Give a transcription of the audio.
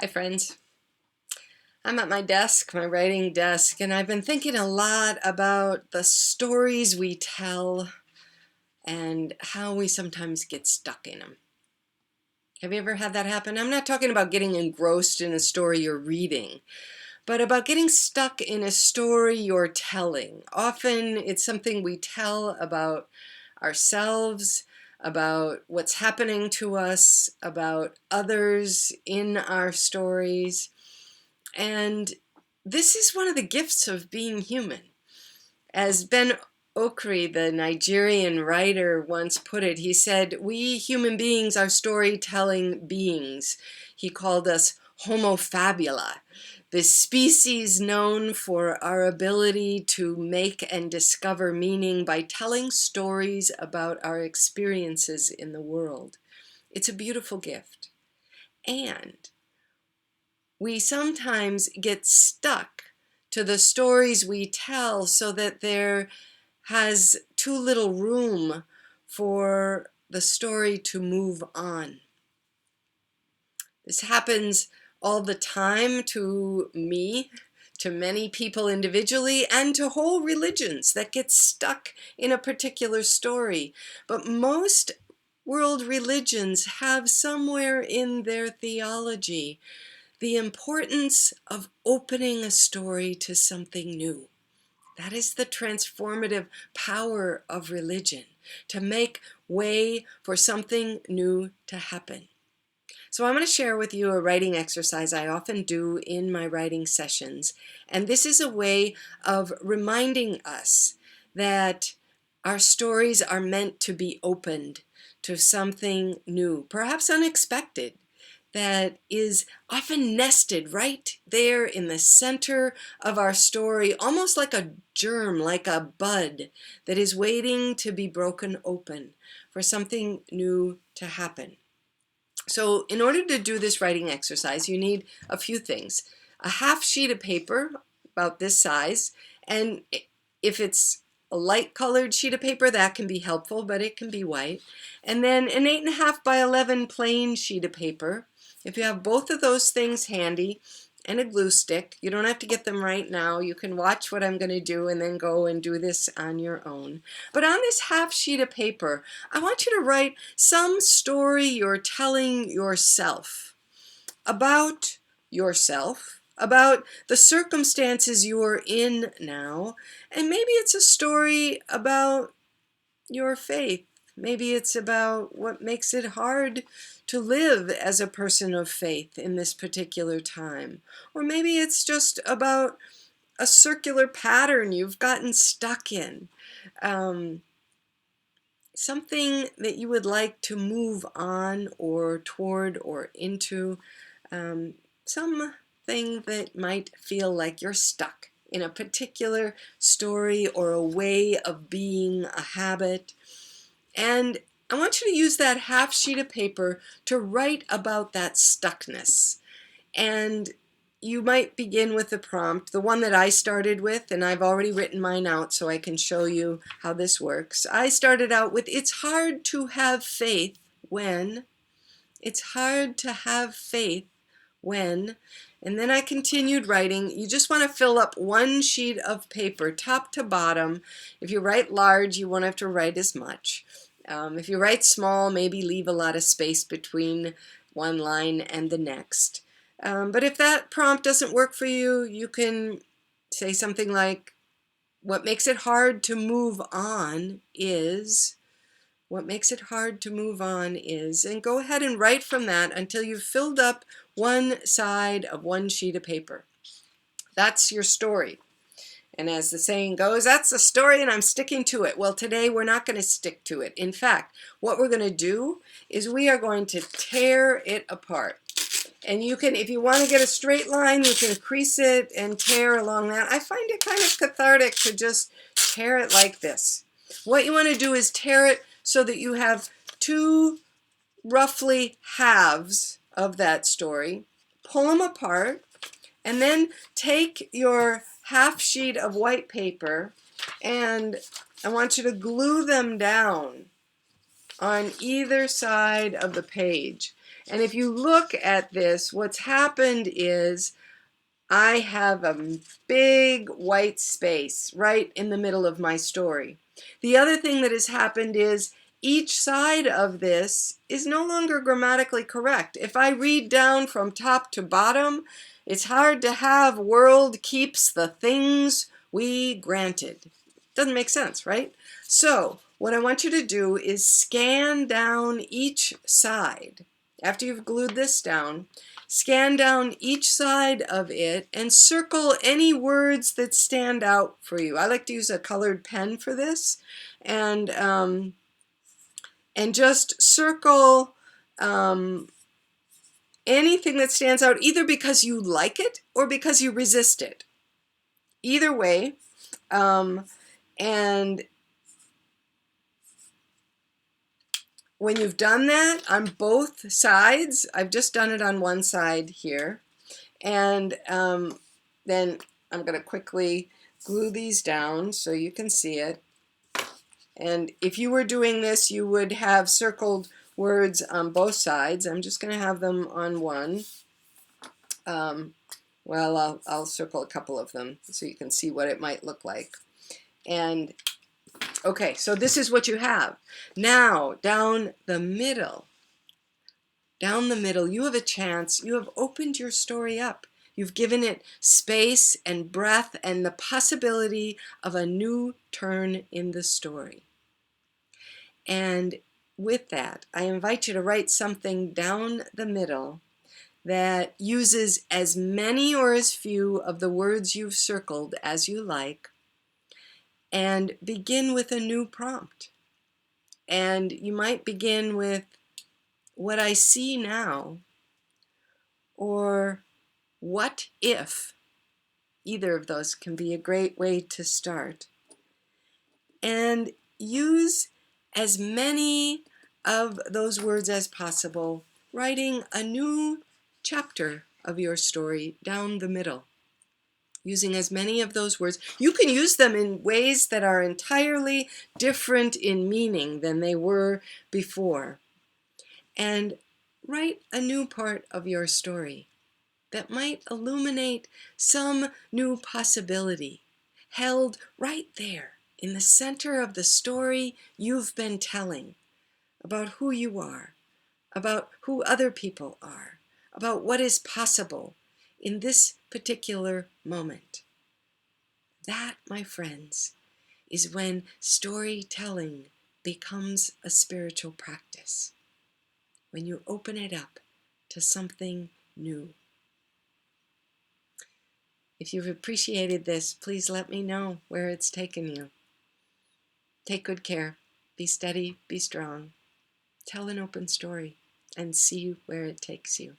Hi friends. I'm at my desk, my writing desk, and I've been thinking a lot about the stories we tell and how we sometimes get stuck in them. Have you ever had that happen? I'm not talking about getting engrossed in a story you're reading, but about getting stuck in a story you're telling. Often it's something we tell about ourselves, about what's happening to us, about others in our stories. And this is one of the gifts of being human. As Ben Okri, the Nigerian writer, once put it, he said, "We human beings are storytelling beings." He called us Homo fabula, the species known for our ability to make and discover meaning by telling stories about our experiences in the world. It's a beautiful gift. And we sometimes get stuck to the stories we tell so that there has too little room for the story to move on. This happens all the time to me, to many people individually, and to whole religions that get stuck in a particular story. But most world religions have somewhere in their theology the importance of opening a story to something new. That is the transformative power of religion, to make way for something new to happen. So I'm going to share with you a writing exercise I often do in my writing sessions. And this is a way of reminding us that our stories are meant to be opened to something new, perhaps unexpected, that is often nested right there in the center of our story, almost like a germ, like a bud that is waiting to be broken open for something new to happen. So in order to do this writing exercise, you need a few things. A half sheet of paper about this size, and if it's a light colored sheet of paper, that can be helpful, but it can be white. And then an 8.5 by 11 plain sheet of paper. If you have both of those things handy, and a glue stick, you don't have to get them right now. You can watch what I'm going to do and then go and do this on your own. But on this half sheet of paper, I want you to write some story you're telling yourself, about the circumstances you're in now, and maybe it's a story about your faith. Maybe it's about what makes it hard to live as a person of faith in this particular time. Or maybe it's just about a circular pattern you've gotten stuck in. Something that you would like to move on or toward or into. Something that might feel like you're stuck in a particular story or a way of being, a habit. And I want you to use that half sheet of paper to write about that stuckness. And you might begin with the prompt, the one that I started with, and I've already written mine out so I can show you how this works. I started out with, it's hard to have faith when, it's hard to have faith when, and then I continued writing. You just want to fill up one sheet of paper, top to bottom. If you write large, you won't have to write as much. If you write small, maybe leave a lot of space between one line and the next. But if that prompt doesn't work for you, you can say something like, what makes it hard to move on is, what makes it hard to move on is, and go ahead and write from that until you've filled up one side of one sheet of paper. That's your story. And as the saying goes, that's the story and I'm sticking to it. Well, today we're not going to stick to it. In fact, what we're going to do is we are going to tear it apart. And you can, if you want to get a straight line, you can crease it and tear along that. I find it kind of cathartic to just tear it like this. What you want to do is tear it so that you have two roughly halves of that story. Pull them apart, and then take your half sheet of white paper, and I want you to glue them down on either side of the page. And if you look at this, what's happened is I have a big white space right in the middle of my story. The other thing that has happened is each side of this is no longer grammatically correct. If I read down from top to bottom, it's hard to have world keeps the things we granted. Doesn't make sense, right? So what I want you to do is scan down each side. After you've glued this down, scan down each side of it and circle any words that stand out for you. I like to use a colored pen for this, and just circle anything that stands out, either because you like it or because you resist it. Either way, and when you've done that on both sides, I've just done it on one side here, and then I'm going to quickly glue these down so you can see it. And if you were doing this, you would have circled words on both sides. I'm just going to have them on one. Well, I'll circle a couple of them so you can see what it might look like. And okay, so this is what you have. Now, down the middle, you have a chance. You have opened your story up. You've given it space and breath and the possibility of a new turn in the story. And with that, I invite you to write something down the middle that uses as many or as few of the words you've circled as you like, and begin with a new prompt. And you might begin with what I see now, or what if. Either of those can be a great way to start. And use as many of those words as possible, writing a new chapter of your story down the middle, using as many of those words. You can use them in ways that are entirely different in meaning than they were before. And write a new part of your story that might illuminate some new possibility held right there in the center of the story you've been telling about who you are, about who other people are, about what is possible in this particular moment. That, my friends, is when storytelling becomes a spiritual practice, when you open it up to something new. If you've appreciated this, please let me know where it's taken you. Take good care. Be steady, be strong. Tell an open story and see where it takes you.